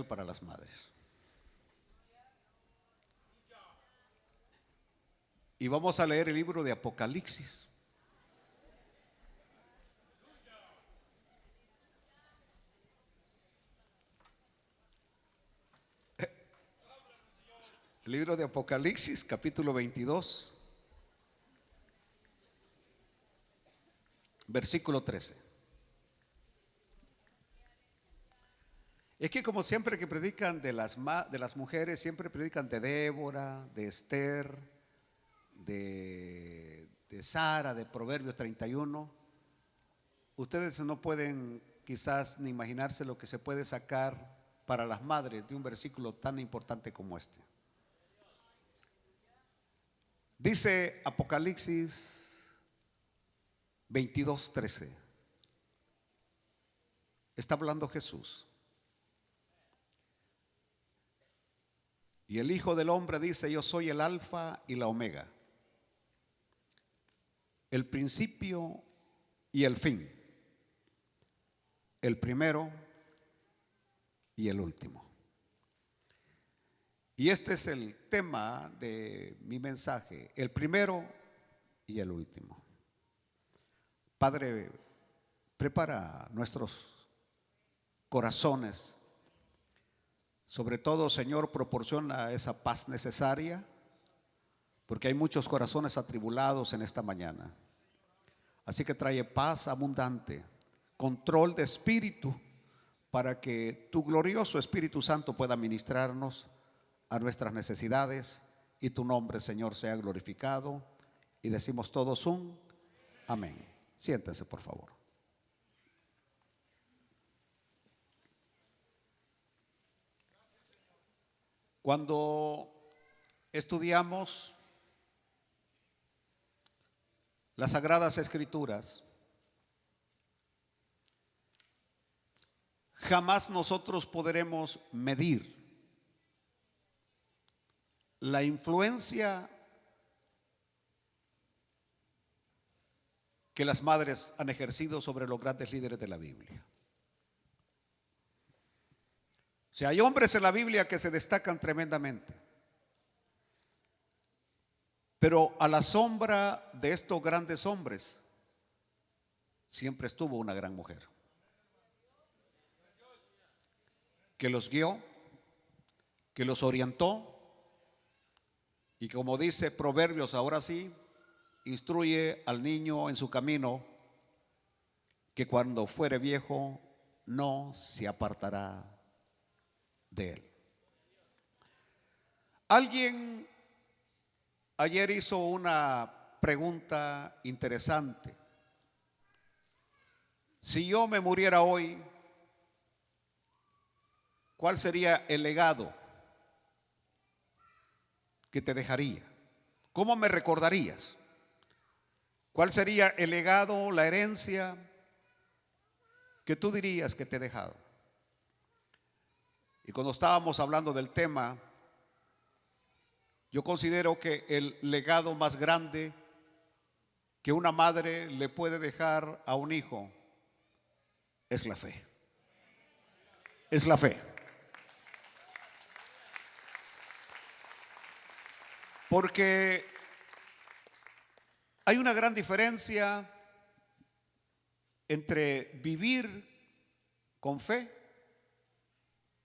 Para las madres. Y vamos a leer el libro de Apocalipsis. El libro de Apocalipsis, capítulo 22, versículo 13. Es que como siempre que predican de las mujeres, siempre predican de Débora, de Esther, de Sara, de Proverbios 31. Ustedes no pueden quizás ni imaginarse lo que se puede sacar para las madres de un versículo tan importante como este. Dice Apocalipsis 22:13. Está hablando Jesús. Y el Hijo del Hombre dice: yo soy el Alfa y la Omega, el principio y el fin, el primero y el último. Y este es el tema de mi mensaje: el primero y el último. Padre, prepara nuestros corazones. Sobre todo, Señor, proporciona esa paz necesaria, porque hay muchos corazones atribulados en esta mañana. Así que trae paz abundante, control de espíritu, para que tu glorioso Espíritu Santo pueda ministrarnos a nuestras necesidades y tu nombre, Señor, sea glorificado. Y decimos todos un amén. Siéntense, por favor. Cuando estudiamos las Sagradas Escrituras, jamás nosotros podremos medir la influencia que las madres han ejercido sobre los grandes líderes de la Biblia. O sea, hay hombres en la Biblia que se destacan tremendamente, pero a la sombra de estos grandes hombres siempre estuvo una gran mujer que los guió, que los orientó, y como dice Proverbios, ahora sí, instruye al niño en su camino, que cuando fuere viejo no se apartará de él. Alguien ayer hizo una pregunta interesante: si yo me muriera hoy, ¿cuál sería el legado que te dejaría? ¿Cómo me recordarías? ¿Cuál sería el legado, la herencia que tú dirías que te he dejado? Y cuando estábamos hablando del tema, yo considero que el legado más grande que una madre le puede dejar a un hijo es la fe. Es la fe. Porque hay una gran diferencia entre vivir con fe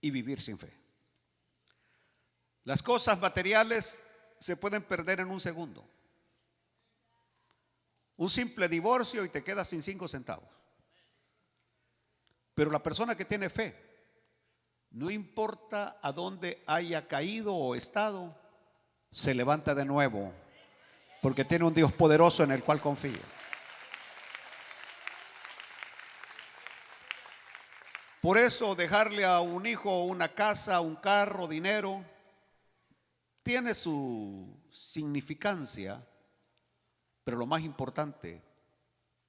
y vivir sin fe. Las cosas materiales se pueden perder en un segundo. Un simple divorcio y te quedas sin 5 centavos. Pero la persona que tiene fe, no importa a dónde haya caído o estado, se levanta de nuevo, porque tiene un Dios poderoso en el cual confía. Por eso dejarle a un hijo una casa, un carro, dinero, tiene su significancia, pero lo más importante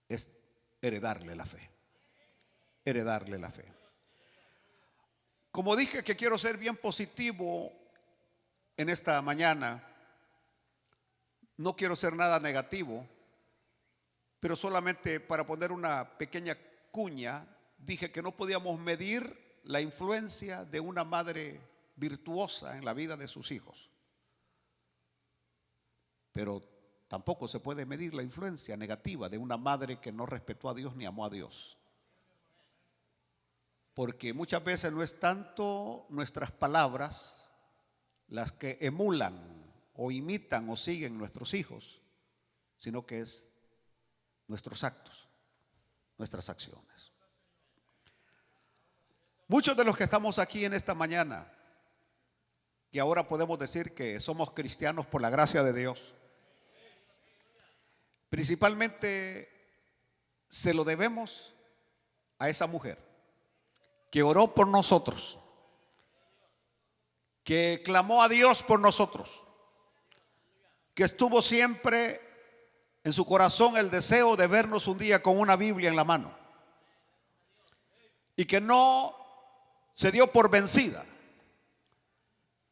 es heredarle la fe. Heredarle la fe. Como dije que quiero ser bien positivo en esta mañana, no quiero ser nada negativo, pero solamente para poner una pequeña cuña, dije que no podíamos medir la influencia de una madre virtuosa en la vida de sus hijos, pero tampoco se puede medir la influencia negativa de una madre que no respetó a Dios ni amó a Dios. Porque muchas veces no es tanto nuestras palabras las que emulan o imitan o siguen nuestros hijos, sino que es nuestros actos, nuestras acciones. Muchos de los que estamos aquí en esta mañana, que ahora podemos decir que somos cristianos por la gracia de Dios, principalmente se lo debemos a esa mujer que oró por nosotros, que clamó a Dios por nosotros, que estuvo siempre en su corazón el deseo de vernos un día con una Biblia en la mano y que no se dio por vencida,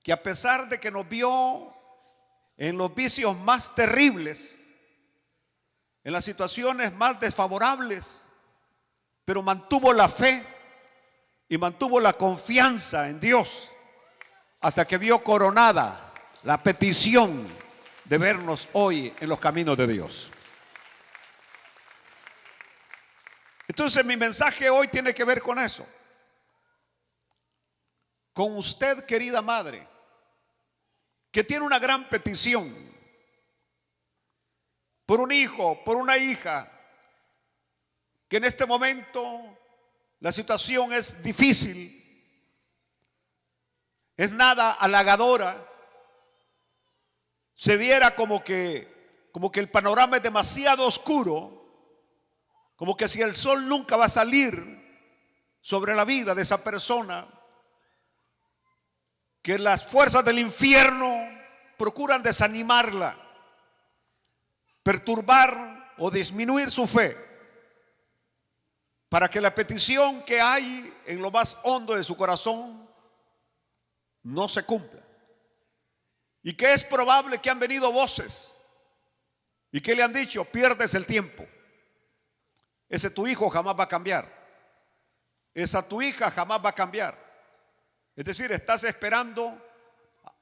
que a pesar de que nos vio en los vicios más terribles, en las situaciones más desfavorables, pero mantuvo la fe y mantuvo la confianza en Dios hasta que vio coronada la petición de vernos hoy en los caminos de Dios. Entonces mi mensaje hoy tiene que ver con eso, con usted, querida madre, que tiene una gran petición por un hijo, por una hija, que en este momento la situación es difícil, es nada halagadora, se viera como que el panorama es demasiado oscuro, como que si el sol nunca va a salir sobre la vida de esa persona, que las fuerzas del infierno procuran desanimarla, perturbar o disminuir su fe, para que la petición que hay en lo más hondo de su corazón no se cumpla. Y que es probable que han venido voces y que le han dicho: pierdes el tiempo, ese tu hijo jamás va a cambiar, esa tu hija jamás va a cambiar. Es decir, estás esperando.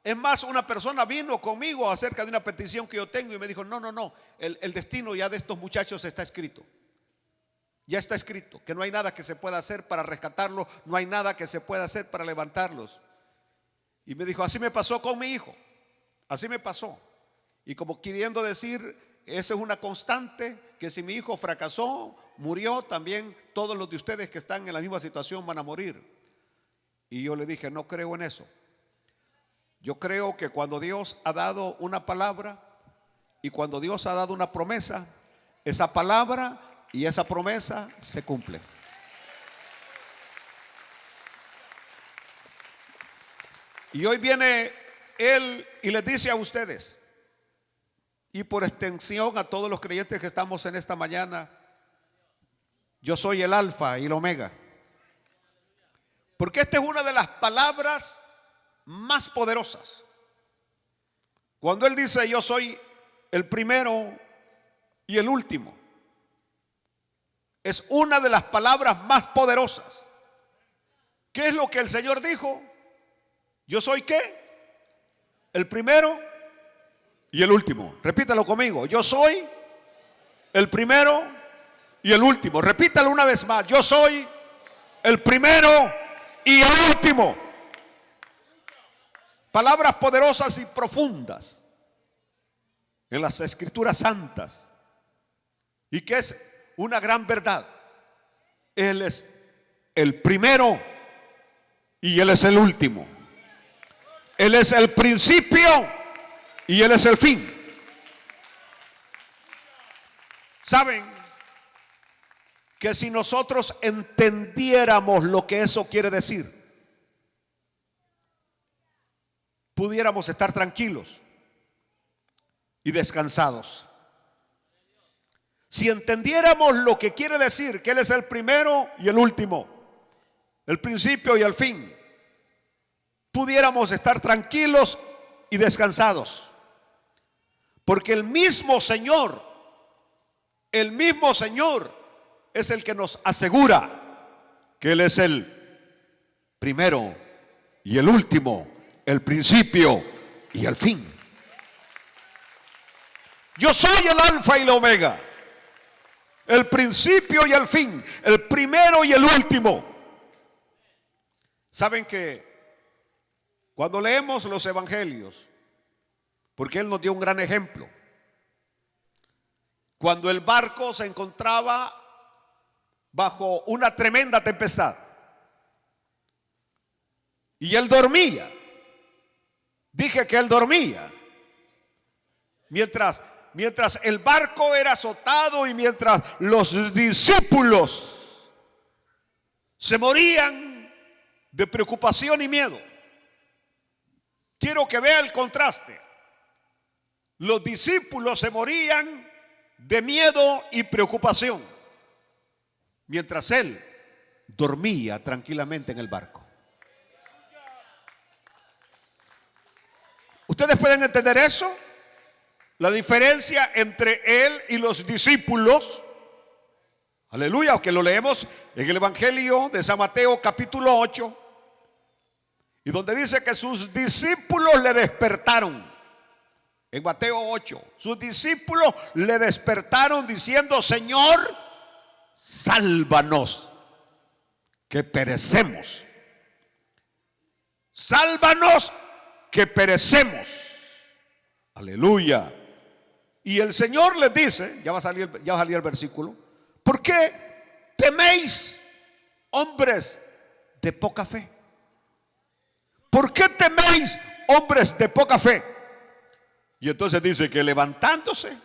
Es más, una persona vino conmigo acerca de una petición que yo tengo y me dijo: no, el destino ya de estos muchachos está escrito. Ya está escrito, que no hay nada que se pueda hacer para rescatarlos, no hay nada que se pueda hacer para levantarlos. Y me dijo: así me pasó con mi hijo, así me pasó. Y como queriendo decir, esa es una constante, que si mi hijo fracasó, murió, también todos los de ustedes que están en la misma situación van a morir. Y yo le dije: no creo en eso. Yo creo que cuando Dios ha dado una palabra y cuando Dios ha dado una promesa, esa palabra y esa promesa se cumple. Y hoy viene Él y les dice a ustedes, y por extensión a todos los creyentes que estamos en esta mañana: yo soy el alfa y el omega. Porque esta es una de las palabras más poderosas. Cuando Él dice: yo soy el primero y el último, es una de las palabras más poderosas. ¿Qué es lo que el Señor dijo? Yo soy ¿qué? El primero y el último. Repítalo conmigo: yo soy el primero y el último. Repítalo una vez más: yo soy el primero y el último. Palabras poderosas y profundas en las Escrituras santas, y que es una gran verdad. Él es el primero y Él es el último. Él es el principio y Él es el fin. ¿Saben que si nosotros entendiéramos lo que eso quiere decir, pudiéramos estar tranquilos y descansados? Si entendiéramos lo que quiere decir que Él es el primero y el último, el principio y el fin, pudiéramos estar tranquilos y descansados. Porque el mismo Señor es el que nos asegura que Él es el primero y el último, el principio y el fin. Yo soy el alfa y la omega, el principio y el fin, el primero y el último. Saben que cuando leemos los evangelios, porque Él nos dio un gran ejemplo, cuando el barco se encontraba bajo una tremenda tempestad y Él dormía, dije que Él dormía, mientras el barco era azotado y mientras los discípulos se morían de preocupación y miedo. Quiero que vea el contraste. Los discípulos se morían de miedo y preocupación, mientras Él dormía tranquilamente en el barco. ¿Ustedes pueden entender eso? La diferencia entre Él y los discípulos. Aleluya, que lo leemos en el Evangelio de San Mateo capítulo 8, y donde dice que sus discípulos le despertaron. En Mateo 8, sus discípulos le despertaron diciendo: Señor, sálvanos, que perecemos. Sálvanos, que perecemos. Aleluya. Y el Señor les dice, ya va a salir el versículo: ¿por qué teméis, hombres de poca fe? ¿Por qué teméis, hombres de poca fe? Y entonces dice que levantándose,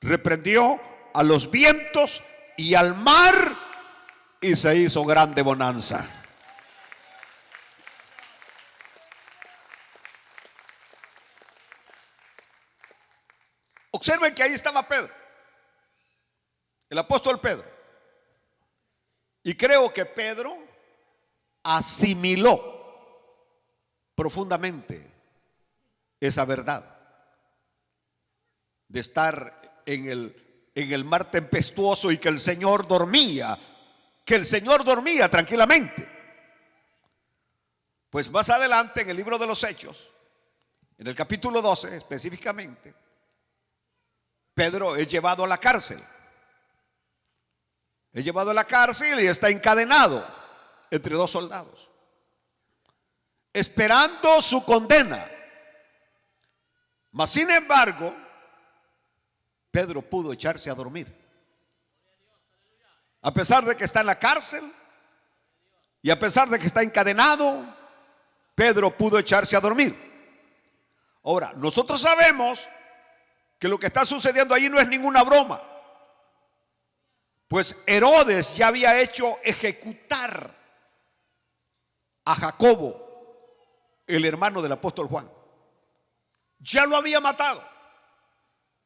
reprendió a los vientos y al mar, y se hizo grande bonanza. Observen que ahí estaba Pedro, el apóstol Pedro. Y creo que Pedro asimiló profundamente esa verdad de estar en el mar tempestuoso y que el Señor dormía, tranquilamente. Pues más adelante en el libro de los Hechos, en el capítulo 12 específicamente, Pedro es llevado a la cárcel. Es llevado a la cárcel y está encadenado entre dos soldados, esperando su condena. Mas sin embargo, Pedro pudo echarse a dormir. A pesar de que está en la cárcel y a pesar de que está encadenado, Pedro pudo echarse a dormir. Ahora, nosotros sabemos que lo que está sucediendo allí no es ninguna broma, pues Herodes ya había hecho ejecutar a Jacobo, el hermano del apóstol Juan. Ya lo había matado.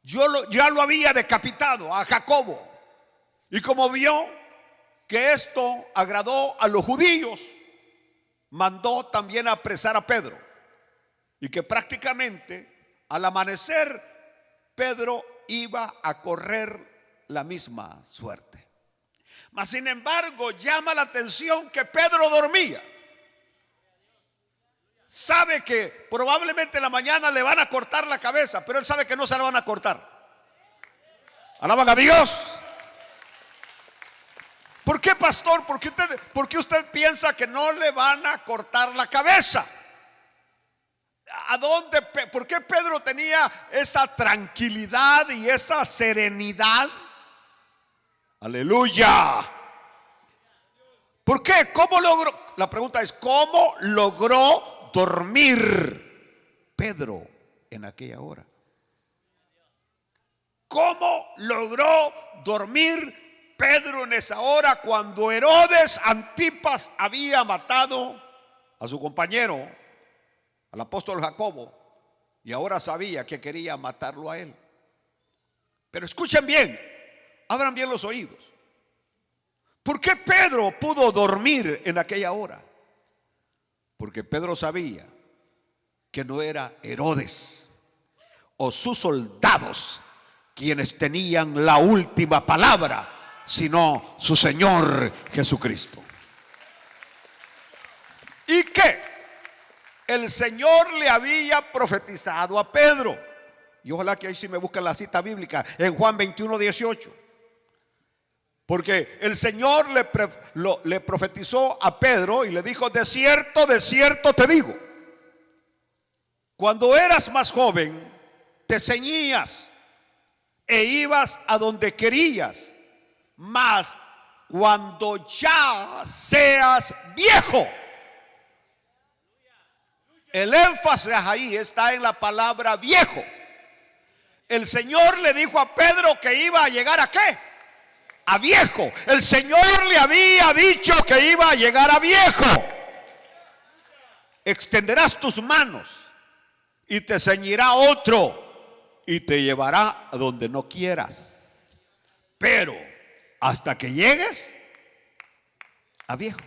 Ya lo había decapitado a Jacobo. Y como vio que esto agradó a los judíos, mandó también a apresar a Pedro. Y que prácticamente al amanecer Pedro iba a correr la misma suerte. Mas sin embargo llama la atención que Pedro dormía. Sabe que probablemente en la mañana le van a cortar la cabeza, pero él sabe que no se la van a cortar. Alaban a Dios. ¿Por qué, pastor? ¿Por qué usted piensa que no le van a cortar la cabeza? ¿Por qué Pedro tenía esa tranquilidad y esa serenidad? Aleluya. ¿Por qué? ¿Cómo logró? La pregunta es: ¿cómo logró dormir Pedro en aquella hora? ¿Cómo logró dormir Pedro en esa hora cuando Herodes Antipas había matado a su compañero, al apóstol Jacobo, y ahora sabía que quería matarlo a él? Pero escuchen bien, abran bien los oídos. ¿Por qué Pedro pudo dormir en aquella hora? Porque Pedro sabía que no era Herodes o sus soldados quienes tenían la última palabra, sino su Señor Jesucristo. y que el Señor le había profetizado a Pedro. Y ojalá que ahí sí me busquen la cita bíblica en Juan 21:18. Porque el Señor le profetizó a Pedro y le dijo: de cierto te digo, cuando eras más joven te ceñías e ibas a donde querías, mas cuando ya seas viejo. El énfasis ahí está en la palabra viejo. El Señor le dijo a Pedro que iba a llegar a ¿qué? A viejo. El Señor le había dicho que iba a llegar a viejo. Extenderás tus manos y te ceñirá otro y te llevará a donde no quieras, pero hasta que llegues a viejo.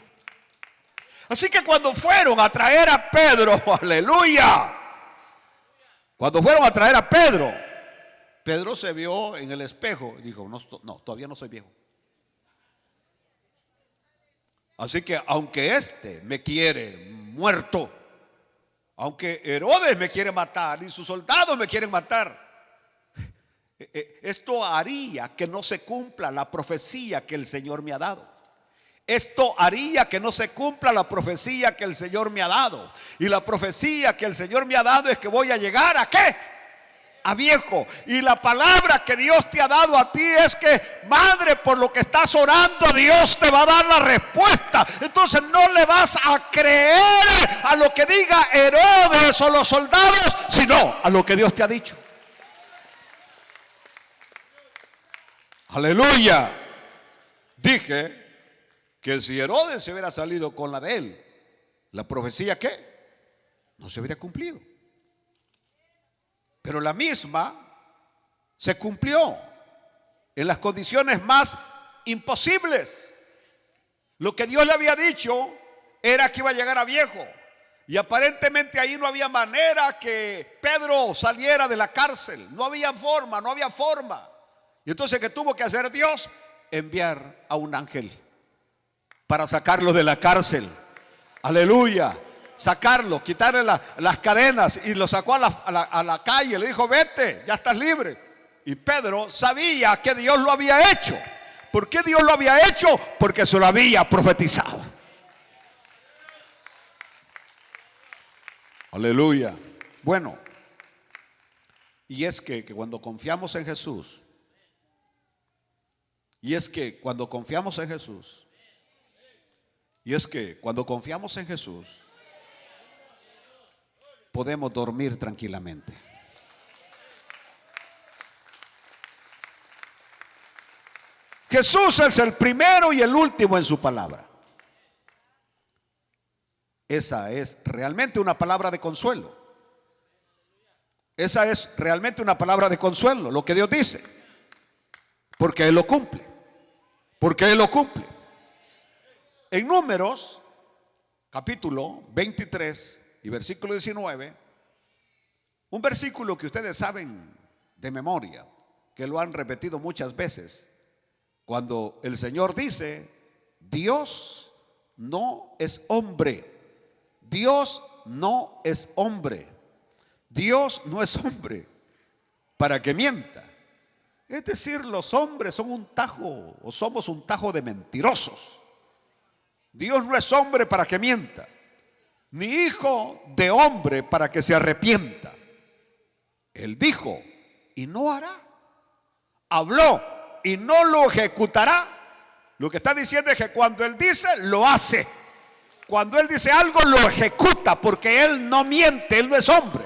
Así que cuando fueron a traer a Pedro, aleluya, cuando fueron a traer a Pedro, Pedro se vio en el espejo y dijo: no, todavía no soy viejo. Así que aunque este me quiere muerto, aunque Herodes me quiere matar y sus soldados me quieren matar, esto haría que no se cumpla la profecía que el Señor me ha dado. Esto haría que no se cumpla la profecía que el Señor me ha dado. Y la profecía que el Señor me ha dado es que voy a llegar a ¿qué? A viejo. Y la palabra que Dios te ha dado a ti es que, madre, por lo que estás orando, Dios te va a dar la respuesta. Entonces no le vas a creer a lo que diga Herodes o los soldados, sino a lo que Dios te ha dicho. Aleluya. Dije que si Herodes se hubiera salido con la de él, la profecía ¿qué? No se hubiera cumplido. Pero la misma se cumplió en las condiciones más imposibles. Lo que Dios le había dicho era que iba a llegar a viejo. Y aparentemente ahí no había manera que Pedro saliera de la cárcel. No había forma. Y entonces, ¿qué tuvo que hacer Dios? Enviar a un ángel para sacarlo de la cárcel. Aleluya. Sacarlo, quitarle las cadenas, y lo sacó a la calle. Le dijo: vete, ya estás libre. Y Pedro sabía que Dios lo había hecho. ¿Por qué Dios lo había hecho? Porque se lo había profetizado. Aleluya. Bueno, y es que cuando confiamos en Jesús, podemos dormir tranquilamente. Jesús es el primero y el último en su palabra. Esa es realmente una palabra de consuelo. Esa es realmente una palabra de consuelo, lo que Dios dice. Porque Él lo cumple. En Números, capítulo 23 y versículo 19, un versículo que ustedes saben de memoria, que lo han repetido muchas veces, cuando el Señor dice: Dios no es hombre. Dios no es hombre. Dios no es hombre para que mienta. Es decir, los hombres son un tajo, o somos un tajo de mentirosos. Dios no es hombre para que mienta, ni hijo de hombre para que se arrepienta. Él dijo y no hará. Habló y no lo ejecutará. Lo que está diciendo es que cuando Él dice, lo hace. Cuando Él dice algo, lo ejecuta, porque Él no miente, Él no es hombre.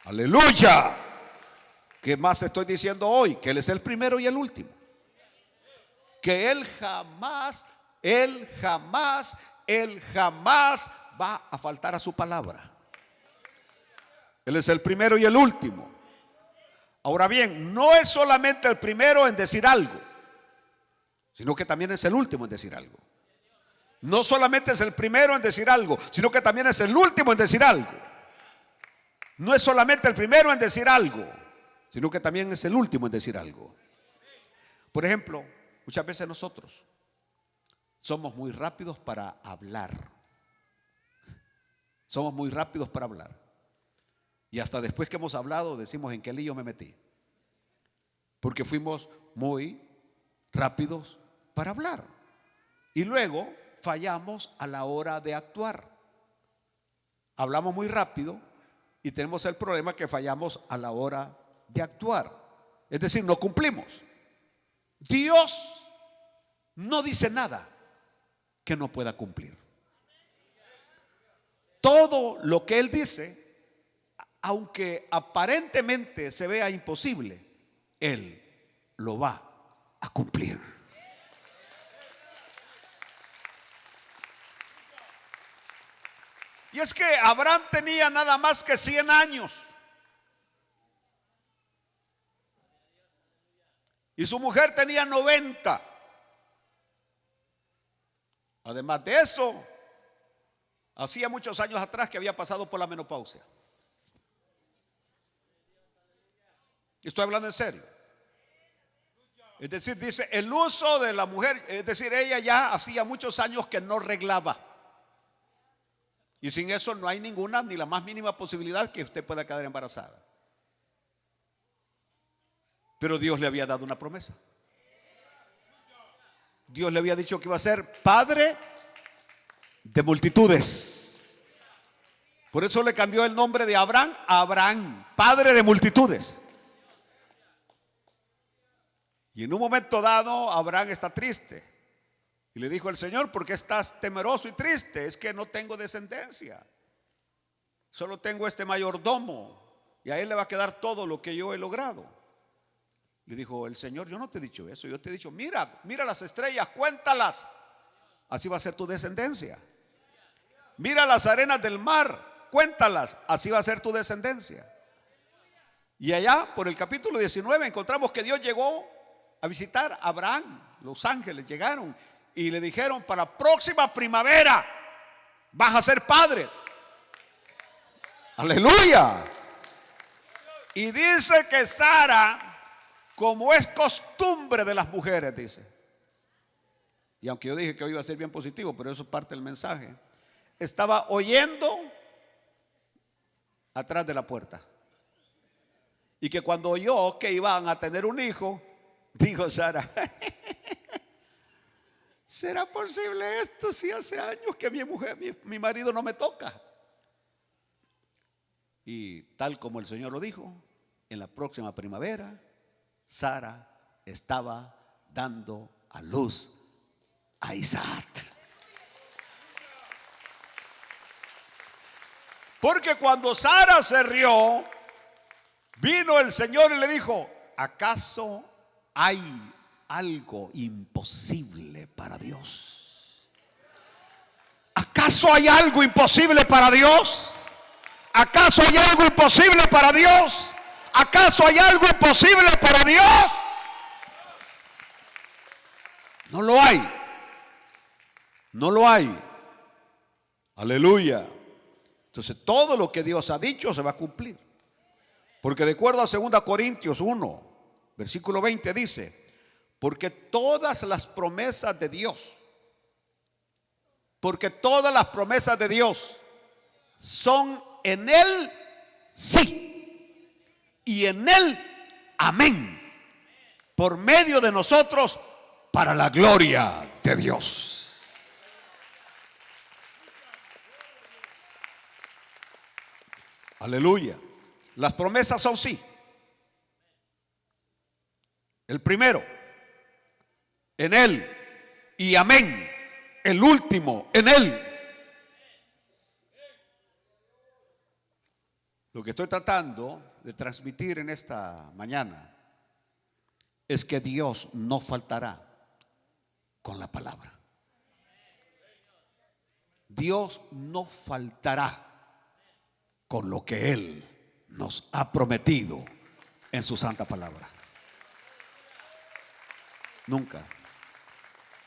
Aleluya. ¿Qué más estoy diciendo hoy? Que Él es el primero y el último. Que Él jamás va a faltar a su palabra. Él es el primero y el último. Ahora bien, no es solamente el primero en decir algo, sino que también es el último en decir algo. No solamente es el primero en decir algo, sino que también es el último en decir algo. No es solamente el primero en decir algo, sino que también es el último en decir algo. Por ejemplo, muchas veces nosotros somos muy rápidos para hablar. Somos muy rápidos para hablar. Y hasta después que hemos hablado decimos en qué lío me metí. Porque fuimos muy rápidos para hablar. Y luego fallamos a la hora de actuar. Hablamos muy rápido y tenemos el problema que fallamos a la hora de actuar. Es decir, no cumplimos. Dios no dice nada que no pueda cumplir. Todo lo que Él dice, aunque aparentemente se vea imposible, Él lo va a cumplir. Y es que Abraham tenía nada más que 100 años. Y su mujer tenía 90. Además de eso, hacía muchos años atrás que había pasado por la menopausia. Estoy hablando en serio. Es decir, dice el uso de la mujer, es decir, ella ya hacía muchos años que no reglaba. Y sin eso no hay ninguna, ni la más mínima posibilidad que usted pueda quedar embarazada. Pero Dios le había dado una promesa. Dios le había dicho que iba a ser padre de multitudes. Por eso le cambió el nombre de Abraham a Abraham, padre de multitudes. Y en un momento dado Abraham está triste. Y le dijo al Señor: ¿por qué estás temeroso y triste? Es que no tengo descendencia. Solo tengo este mayordomo y a él le va a quedar todo lo que yo he logrado. Le dijo el Señor: yo no te he dicho eso, yo te he dicho, mira las estrellas, cuéntalas, así va a ser tu descendencia. Mira las arenas del mar, cuéntalas, así va a ser tu descendencia. Y allá por el capítulo 19 encontramos que Dios llegó a visitar a Abraham. Los ángeles llegaron y le dijeron: para próxima primavera vas a ser padre. Aleluya. Y dice que Sara, como es costumbre de las mujeres, dice, y aunque yo dije que hoy iba a ser bien positivo, pero eso es parte del mensaje, estaba oyendo atrás de la puerta. Y que cuando oyó que iban a tener un hijo, dijo Sara: ¿será posible esto si hace años que mi marido no me toca? Y tal como el Señor lo dijo, en la próxima primavera Sara estaba dando a luz a Isaac. Porque cuando Sara se rió, vino el Señor y le dijo: ¿acaso hay algo imposible para Dios? ¿Acaso hay algo imposible para Dios? ¿Acaso hay algo imposible para Dios? ¿Acaso hay algo imposible para Dios? No lo hay. No lo hay. Aleluya. Entonces todo lo que Dios ha dicho se va a cumplir. Porque de acuerdo a 2 Corintios 1, versículo 20 dice: porque todas las promesas de Dios, son en Él sí y en Él amén, por medio de nosotros, para la gloria de Dios. Aleluya. Las promesas son sí. El primero, en Él, y amén. El último, en Él. Lo que estoy tratando de transmitir en esta mañana es que Dios no faltará con la palabra. Dios no faltará con lo que Él nos ha prometido en su santa palabra. Nunca.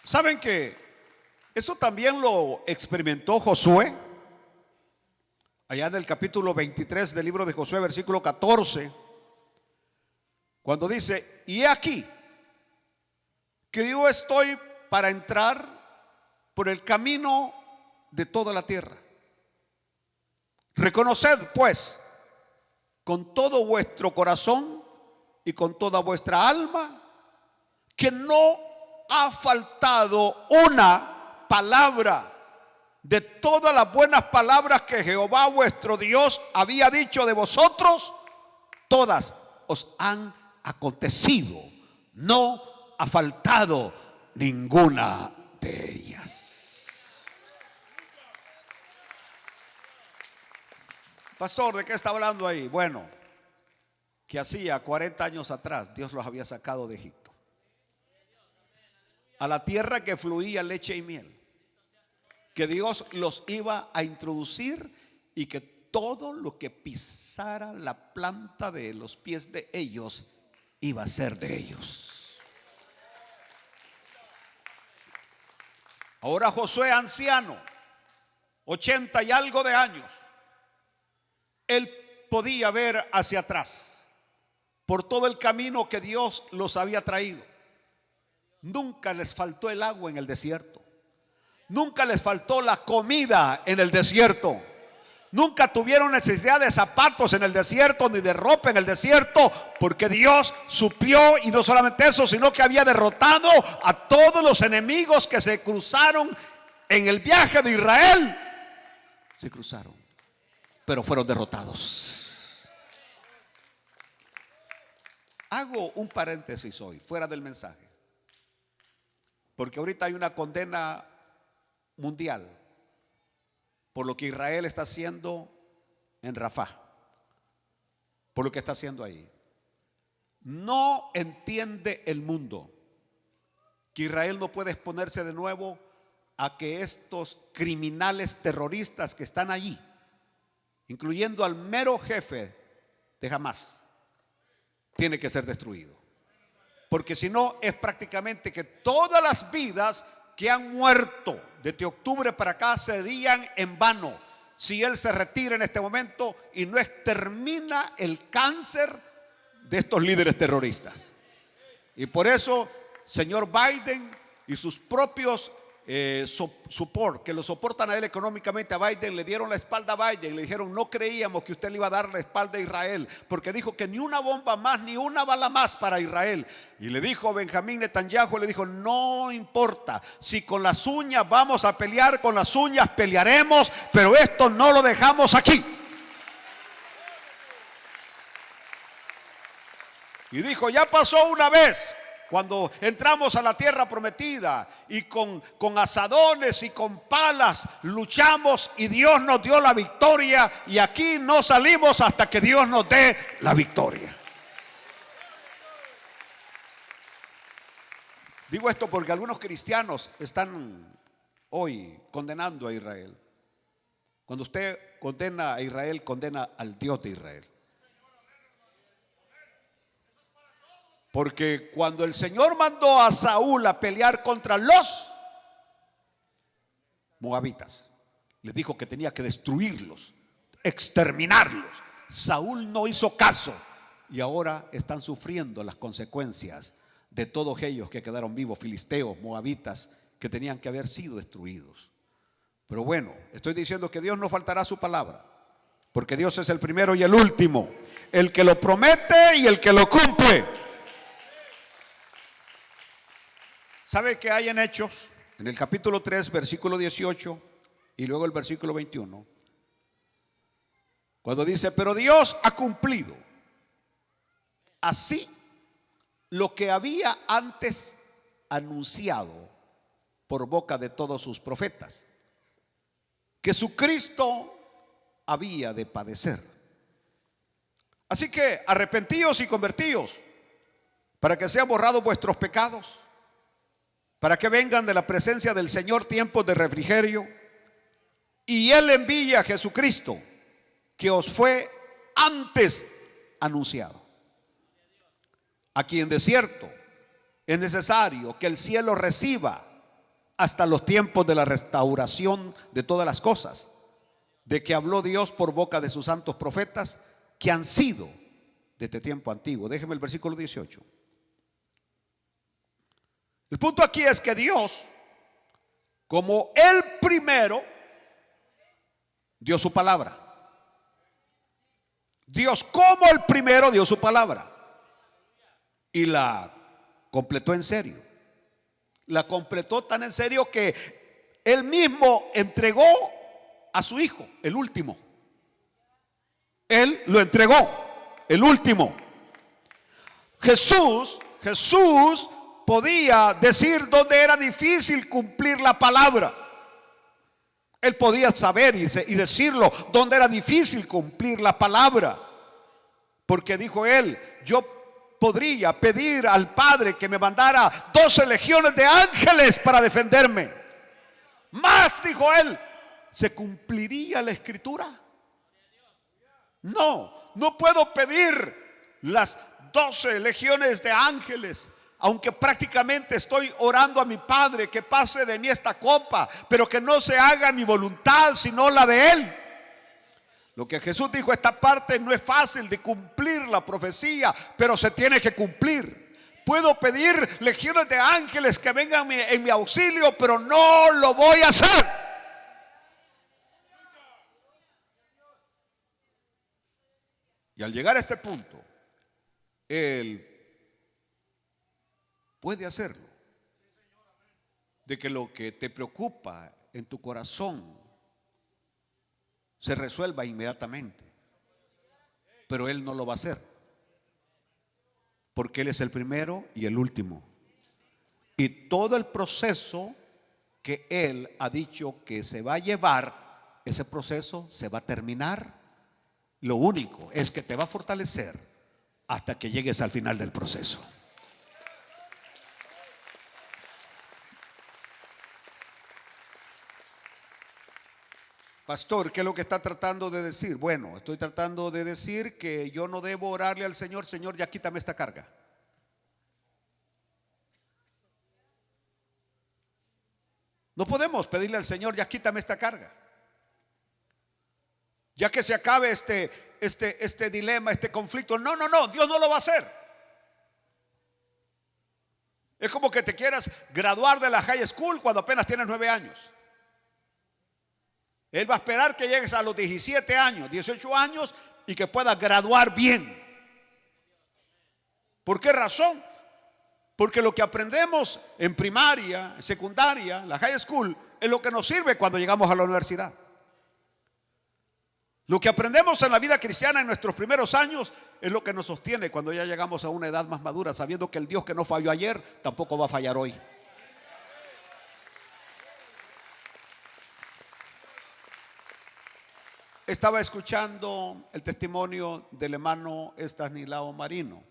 ¿Saben que eso también lo experimentó Josué? Allá en el capítulo 23 del libro de Josué, versículo 14, cuando dice: y he aquí que yo estoy para entrar por el camino de toda la tierra. Reconoced pues con todo vuestro corazón y con toda vuestra alma que no ha faltado una palabra de todas las buenas palabras que Jehová vuestro Dios había dicho de vosotros, todas os han acontecido. No ha faltado ninguna de ellas. Pastor, ¿de qué está hablando ahí? Bueno, que hacía 40 años atrás Dios los había sacado de Egipto a la tierra que fluía leche y miel, que Dios los iba a introducir y que todo lo que pisara la planta de los pies de ellos iba a ser de ellos. Ahora Josué, anciano, 80 y algo de años, él podía ver hacia atrás por todo el camino que Dios los había traído. Nunca les faltó el agua en el desierto. Nunca les faltó la comida en el desierto. Nunca tuvieron necesidad de zapatos en el desierto ni de ropa en el desierto, porque Dios suplió, y no solamente eso, sino que había derrotado a todos los enemigos que se cruzaron en el viaje de Israel. Se cruzaron, pero fueron derrotados. Hago un paréntesis hoy, fuera del mensaje, porque ahorita hay una condena mundial por lo que Israel está haciendo en Rafah, por lo que está haciendo ahí. No entiende el mundo que Israel no puede exponerse de nuevo a que estos criminales terroristas que están allí, incluyendo al mero jefe de Hamás, tiene que ser destruido. Porque si no, es prácticamente que todas las vidas que han muerto desde octubre para acá serían en vano si él se retira en este momento y no extermina el cáncer de estos líderes terroristas. Y por eso, señor Biden y sus propios support, que lo soportan a él económicamente, a Biden, le dieron la espalda a Biden, le dijeron: no creíamos que usted le iba a dar la espalda a Israel, porque dijo que ni una bomba más, ni una bala más para Israel. Y le dijo Benjamín Netanyahu, le dijo: no importa, si con las uñas vamos a pelear, con las uñas pelearemos, pero esto no lo dejamos aquí. Y dijo: ya pasó una vez, cuando entramos a la tierra prometida y con asadones y con palas luchamos y Dios nos dio la victoria, y aquí no salimos hasta que Dios nos dé la victoria. Digo esto porque algunos cristianos están hoy condenando a Israel. Cuando usted condena a Israel, condena al Dios de Israel. Porque cuando el Señor mandó a Saúl a pelear contra los moabitas, les dijo que tenía que destruirlos, exterminarlos. Saúl no hizo caso y ahora están sufriendo las consecuencias de todos ellos que quedaron vivos, filisteos, moabitas, que tenían que haber sido destruidos. Pero bueno, estoy diciendo que Dios no faltará a su palabra, porque Dios es el primero y el último, el que lo promete y el que lo cumple. ¿Sabe qué hay en Hechos? En el capítulo 3, versículo 18 y luego el versículo 21. Cuando dice: pero Dios ha cumplido así lo que había antes anunciado por boca de todos sus profetas, que su Cristo había de padecer. Así que arrepentíos y convertíos para que sean borrados vuestros pecados, para que vengan de la presencia del Señor tiempos de refrigerio, y Él envía a Jesucristo, que os fue antes anunciado, a quien de cierto es necesario que el cielo reciba hasta los tiempos de la restauración de todas las cosas, de que habló Dios por boca de sus santos profetas, que han sido desde tiempo antiguo. Déjeme el versículo 18. El punto aquí es que Dios como el primero dio su palabra. Dios como el primero dio su palabra y la completó en serio. La completó tan en serio que él mismo entregó a su hijo, el último. Él lo entregó, el último. Jesús podía decir dónde era difícil cumplir la palabra. Él podía saber y decirlo dónde era difícil cumplir la palabra. Porque dijo él, yo podría pedir al Padre que me mandara 12 legiones de ángeles para defenderme. Más, dijo él, ¿se cumpliría la escritura? No puedo pedir las 12 legiones de ángeles, aunque prácticamente estoy orando a mi Padre que pase de mí esta copa, pero que no se haga mi voluntad sino la de Él. Lo que Jesús dijo, esta parte no es fácil de cumplir la profecía, pero se tiene que cumplir. Puedo pedir legiones de ángeles que vengan en mi auxilio, pero no lo voy a hacer. Y al llegar a este punto, Él puede hacerlo. De que lo que te preocupa en tu corazón se resuelva inmediatamente. Pero Él no lo va a hacer. Porque Él es el primero y el último. Y todo el proceso que Él ha dicho que se va a llevar, ese proceso se va a terminar. Lo único es que te va a fortalecer hasta que llegues al final del proceso. Pastor, ¿qué es lo que está tratando de decir? Bueno, estoy tratando de decir que yo no debo orarle al Señor, Señor, ya quítame esta carga. No podemos pedirle al Señor, ya quítame esta carga. Ya que se acabe este dilema, este conflicto. No, Dios no lo va a hacer. Es como que te quieras graduar de la high school cuando apenas tienes 9 años. Él va a esperar que llegues a los 17 años, 18 años y que puedas graduar bien. ¿Por qué razón? Porque lo que aprendemos en primaria, secundaria, la high school, es lo que nos sirve cuando llegamos a la universidad. Lo que aprendemos en la vida cristiana en nuestros primeros años es lo que nos sostiene cuando ya llegamos a una edad más madura, sabiendo que el Dios que no falló ayer tampoco va a fallar hoy. Estaba escuchando el testimonio del hermano Estanislao Marino.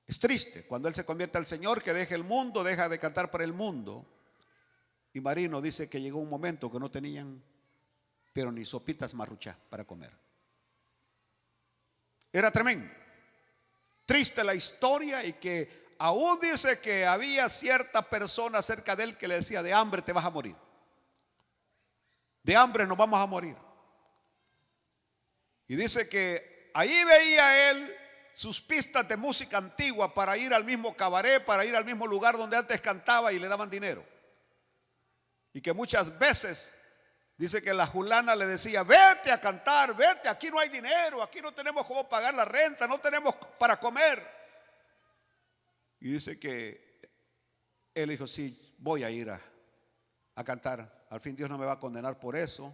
Es triste cuando él se convierte al Señor, que deja el mundo, deja de cantar para el mundo. Y Marino dice que llegó un momento que no tenían, pero ni sopitas marruchá para comer. Era tremendo. Triste la historia, y que aún dice que había cierta persona cerca de él que le decía: de hambre te vas a morir. De hambre nos vamos a morir. Y dice que ahí veía él sus pistas de música antigua para ir al mismo cabaret, para ir al mismo lugar donde antes cantaba y le daban dinero. Y que muchas veces dice que la fulana le decía: vete a cantar, vete, aquí no hay dinero, aquí no tenemos cómo pagar la renta, no tenemos para comer. Y dice que él dijo: sí, voy a ir a cantar. Al fin Dios no me va a condenar por eso.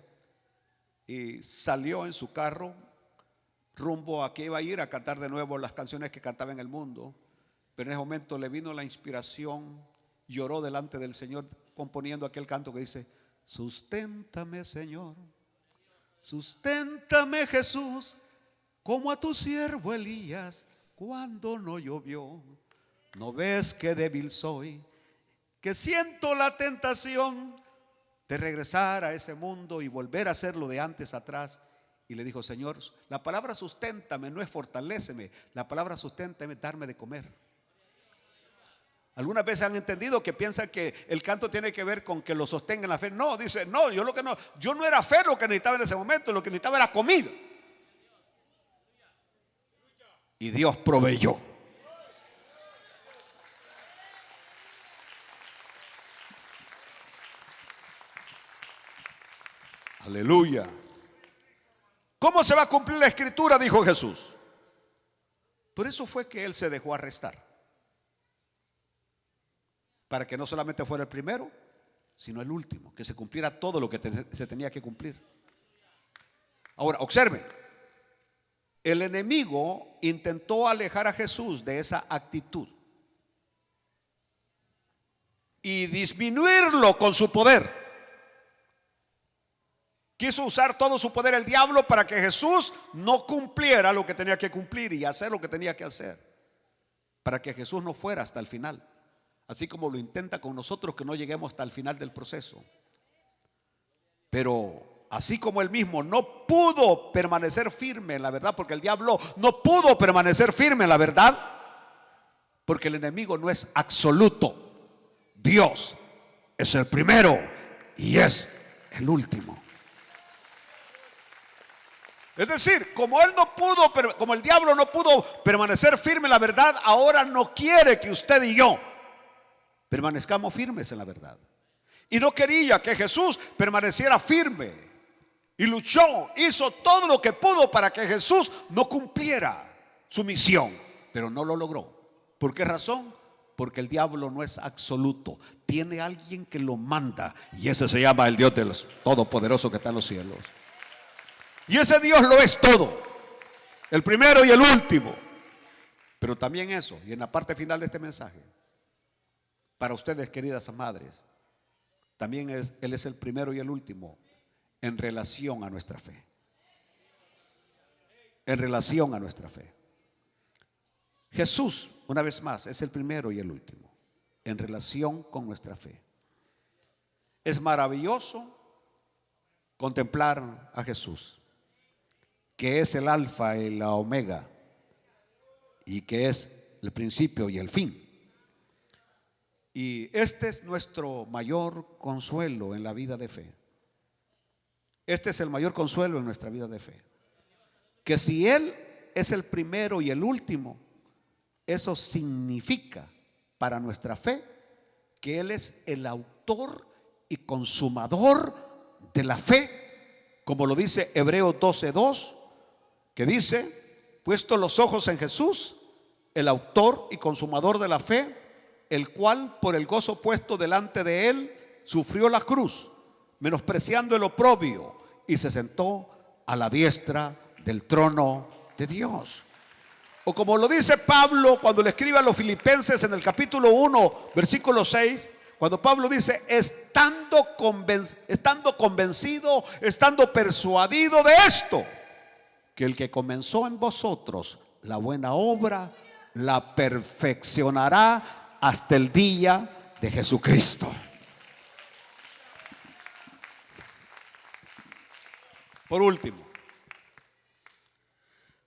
Y salió en su carro rumbo a que iba a ir a cantar de nuevo las canciones que cantaba en el mundo. Pero en ese momento le vino la inspiración, lloró delante del Señor componiendo aquel canto que dice: susténtame, Señor, susténtame, Jesús, como a tu siervo Elías cuando no llovió. ¿No ves que débil soy, que siento la tentación de regresar a ese mundo y volver a hacer lo de antes atrás? Y le dijo: Señor, la palabra susténtame no es fortaléceme, la palabra susténtame es darme de comer. Algunas veces han entendido que piensan que el canto tiene que ver con que lo sostenga en la fe. No, dice: no, yo no era fe lo que necesitaba en ese momento, lo que necesitaba era comida. Y Dios proveyó. Aleluya. ¿Cómo se va a cumplir la escritura?, dijo Jesús. Por eso fue que Él se dejó arrestar, para que no solamente fuera el primero, sino el último, que se cumpliera todo lo que se tenía que cumplir. Ahora, observen, el enemigo intentó alejar a Jesús de esa actitud y disminuirlo con su poder. Quiso usar todo su poder el diablo para que Jesús no cumpliera lo que tenía que cumplir y hacer lo que tenía que hacer, para que Jesús no fuera hasta el final, así como lo intenta con nosotros, que no lleguemos hasta el final del proceso. Pero así como él mismo no pudo permanecer firme en la verdad, porque el diablo no pudo permanecer firme en la verdad, porque el enemigo no es absoluto. Dios es el primero y es el último. Es decir, como el diablo no pudo permanecer firme en la verdad, ahora no quiere que usted y yo permanezcamos firmes en la verdad. Y no quería que Jesús permaneciera firme. Y luchó, hizo todo lo que pudo para que Jesús no cumpliera su misión, pero no lo logró. ¿Por qué razón? Porque el diablo no es absoluto. Tiene alguien que lo manda, y ese se llama el Dios de los Todopoderosos que está en los cielos. Y ese Dios lo es todo, el primero y el último. Pero también eso, y en la parte final de este mensaje, para ustedes, queridas madres, también Él es el primero y el último en relación a nuestra fe. En relación a nuestra fe. Jesús, una vez más, es el primero y el último en relación con nuestra fe. Es maravilloso contemplar a Jesús, que es el alfa y la omega, y que es el principio y el fin. Y este es nuestro mayor consuelo en la vida de fe. Este es el mayor consuelo en nuestra vida de fe, que si Él es el primero y el último, eso significa para nuestra fe que Él es el autor y consumador de la fe, como lo dice Hebreos 12:2, que dice: puesto los ojos en Jesús, el autor y consumador de la fe, el cual por el gozo puesto delante de él sufrió la cruz, menospreciando el oprobio, y se sentó a la diestra del trono de Dios. O como lo dice Pablo cuando le escribe a los Filipenses en el capítulo 1, versículo 6, cuando Pablo dice: estando convencido, estando persuadido de esto, que el que comenzó en vosotros la buena obra, la perfeccionará hasta el día de Jesucristo. Por último,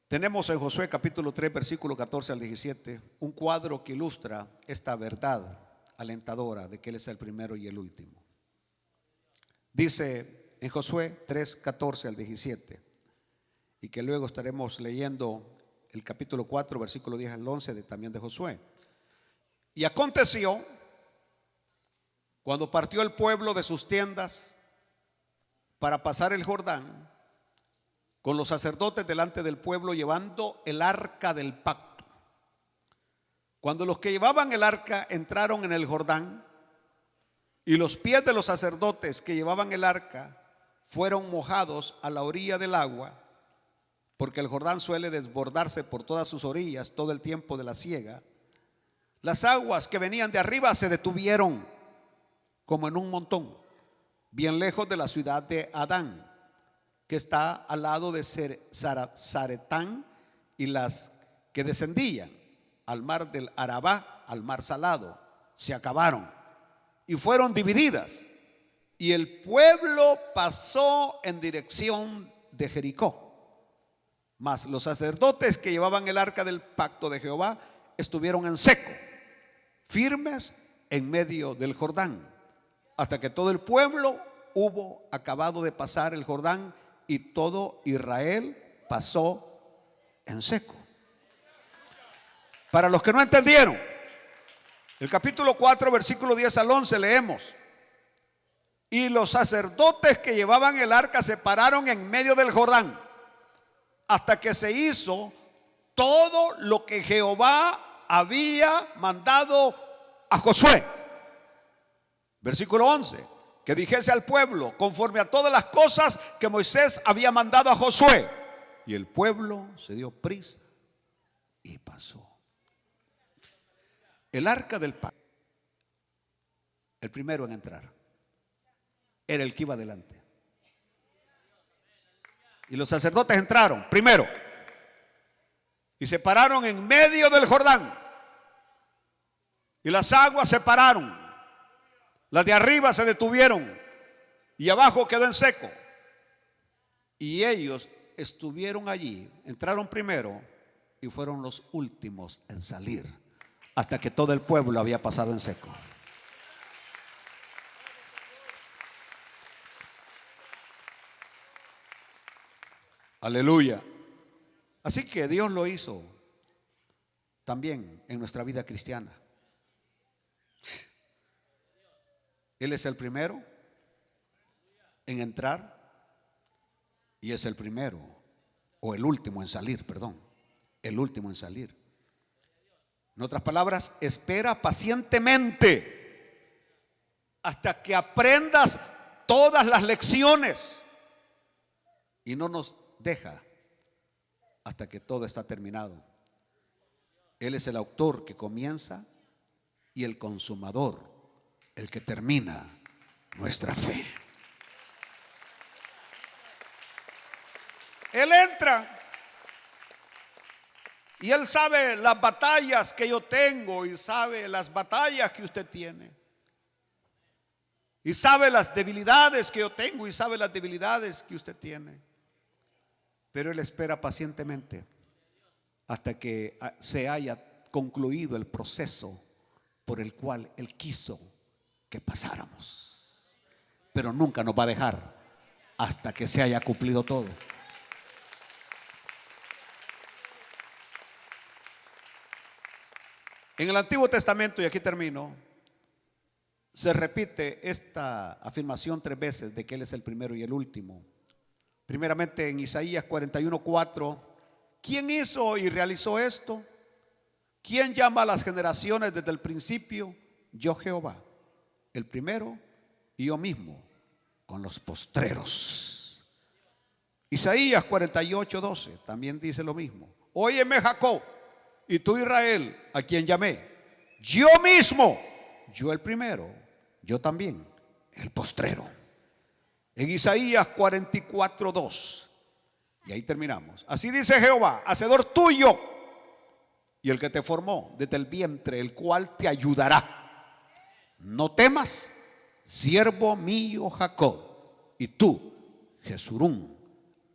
tenemos en Josué capítulo 3, versículo 14 al 17, un cuadro que ilustra esta verdad alentadora de que Él es el primero y el último. Dice en Josué 3, 14 al 17, y que luego estaremos leyendo el capítulo 4, versículo 10 al 11 también de Josué. Y aconteció, cuando partió el pueblo de sus tiendas para pasar el Jordán, con los sacerdotes delante del pueblo llevando el arca del pacto. Cuando los que llevaban el arca entraron en el Jordán, y los pies de los sacerdotes que llevaban el arca fueron mojados a la orilla del agua, porque el Jordán suele desbordarse por todas sus orillas todo el tiempo de la siega, las aguas que venían de arriba se detuvieron como en un montón, bien lejos de la ciudad de Adán, que está al lado de Zaretán, y las que descendían al mar del Arabá, al mar salado, se acabaron y fueron divididas, y el pueblo pasó en dirección de Jericó. Mas los sacerdotes que llevaban el arca del pacto de Jehová estuvieron en seco, firmes en medio del Jordán, hasta que todo el pueblo hubo acabado de pasar el Jordán, y todo Israel pasó en seco. Para los que no entendieron, el capítulo 4, versículo 10 al 11 leemos: Y los sacerdotes que llevaban el arca se pararon en medio del Jordán hasta que se hizo todo lo que Jehová había mandado a Josué. Versículo 11, que dijese al pueblo conforme a todas las cosas que Moisés había mandado a Josué. Y el pueblo se dio prisa y pasó. El arca del pacto, el primero en entrar, era el que iba adelante. Y los sacerdotes entraron primero y se pararon en medio del Jordán. Y las aguas se pararon. Las de arriba se detuvieron y abajo quedó en seco. Y ellos estuvieron allí, entraron primero y fueron los últimos en salir, hasta que todo el pueblo había pasado en seco. Aleluya. Así que Dios lo hizo también en nuestra vida cristiana. Él es el primero en entrar y es el primero, o el último en salir, perdón, el último en salir. En otras palabras, espera pacientemente hasta que aprendas todas las lecciones y no nos deja hasta que todo está terminado. Él es el autor que comienza y el consumador, el que termina nuestra fe. Él entra y Él sabe las batallas que yo tengo y sabe las batallas que usted tiene. Y sabe las debilidades que yo tengo y sabe las debilidades que usted tiene. Pero Él espera pacientemente hasta que se haya concluido el proceso por el cual Él quiso que pasáramos. Pero nunca nos va a dejar hasta que se haya cumplido todo. En el Antiguo Testamento, y aquí termino, se repite esta afirmación 3 veces de que Él es el primero y el último. Primeramente en Isaías 41:4, ¿quién hizo y realizó esto? ¿Quién llama a las generaciones desde el principio? Yo, Jehová, el primero, y yo mismo con los postreros. Isaías 48:12 también dice lo mismo. Óyeme, Jacob, y tú, Israel, a quien llamé, yo mismo, yo el primero, yo también el postrero. En Isaías 44:2, y ahí terminamos. Así dice Jehová, hacedor tuyo, y el que te formó desde el vientre, el cual te ayudará. No temas, siervo mío Jacob, y tú, Jesurún,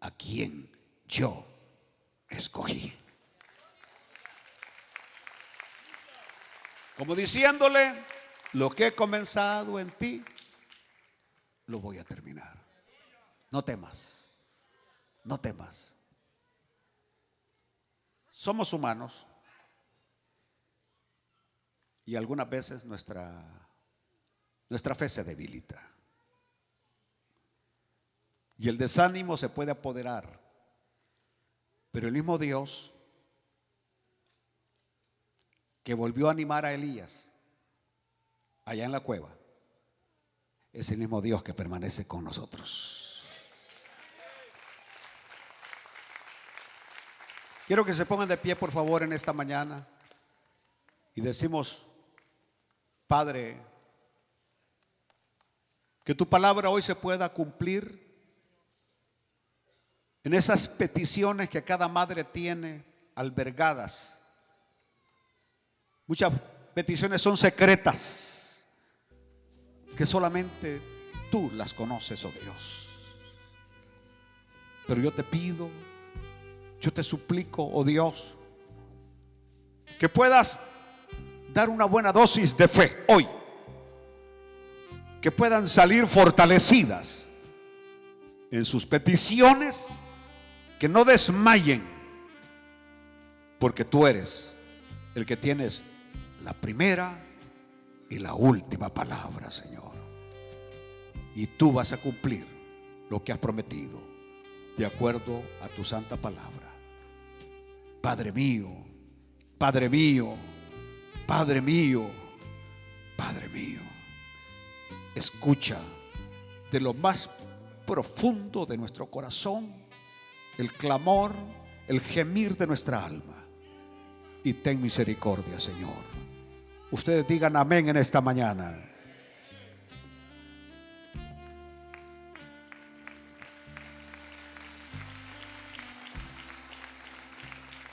a quien yo escogí. Como diciéndole, lo que he comenzado en ti, lo voy a terminar. No temas, no temas. Somos humanos y algunas veces nuestra fe se debilita. Y el desánimo se puede apoderar. Pero el mismo Dios que volvió a animar a Elías allá en la cueva, es el mismo Dios que permanece con nosotros. Quiero que se pongan de pie, por favor, en esta mañana y decimos: Padre, que tu palabra hoy se pueda cumplir en esas peticiones que cada madre tiene albergadas. Muchas peticiones son secretas, que solamente tú las conoces, oh Dios. Pero yo te pido, yo te suplico, oh Dios, que puedas dar una buena dosis de fe hoy, que puedan salir fortalecidas en sus peticiones, que no desmayen, porque tú eres el que tienes la primera y la última palabra, Señor. y tú vas a cumplir lo que has prometido de acuerdo a tu santa palabra. Padre mío, Padre mío, Padre mío, Padre mío, escucha de lo más profundo de nuestro corazón el clamor, el gemir de nuestra alma, y ten misericordia, Señor. Ustedes digan amén en esta mañana.